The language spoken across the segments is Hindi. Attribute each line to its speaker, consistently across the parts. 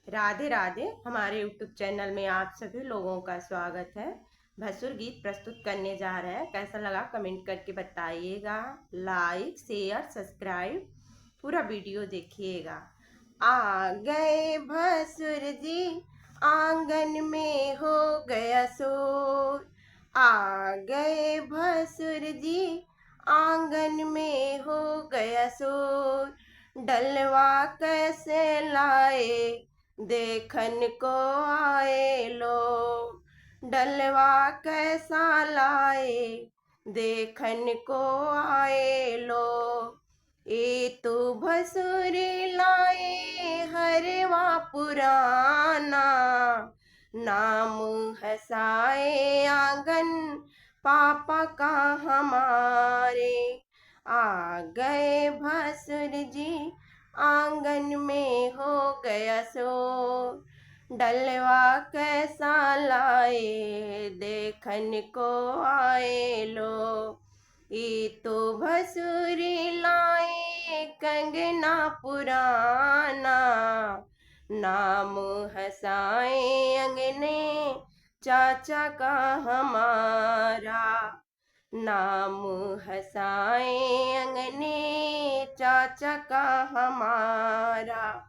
Speaker 1: राधे राधे। हमारे यूट्यूब चैनल में आप सभी लोगों का स्वागत है। भसुर गीत प्रस्तुत करने जा रहे हैं। कैसा लगा कमेंट करके बताइएगा। लाइक शेयर सब्सक्राइब पूरा वीडियो देखिएगा। आ गए भसुर जी, आंगन में हो गया शोर। आ गए भसुर जी, आंगन में हो गया शोर। डलवा कैसे लाए देखन को आए लोग। डलवा कैसा लाए देखन को आए लोग। ये तो भसुर लाए हरवा पुराना, नाम हसाए आंगन पापा का हमारे। आ गए भसुर जी, आंगन में हो गया शोर। डलवा कैसा लाए देखन को आए लोग। ये तो भसुर लाए कंगना पुराना, नाम हसाए अंगने चाचा का हमारा। नाम हसाए अंगने चाचा का हमारा।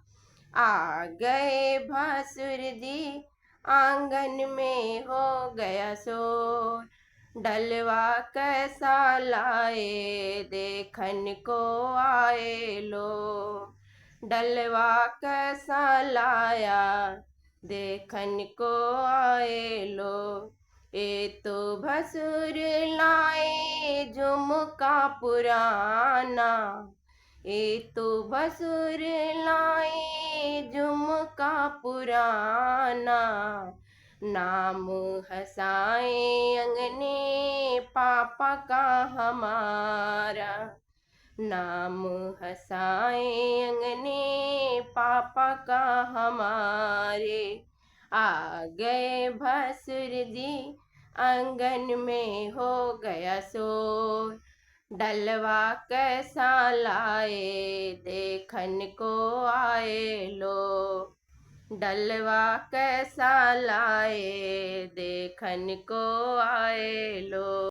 Speaker 1: आ गए भसुर जी, आंगन में हो गया शोर। डलवा कैसा लाए देखन को आए लोग। डलवा कैसा लाया देखन को आए लोग। ये तो भसुर लाए झुमका पुराना। ये तो भसुर लाए झुमका पुराना, नाम हसाए अंगने पापा का हमारा। नाम हसाए अंगने पापा का हमारे। आ गए भसुर जी, आंगन में हो गया शोर। डलवा कैसा लाए देखन को आए लोग। डलवा कैसा लाए देखन को आए लोग।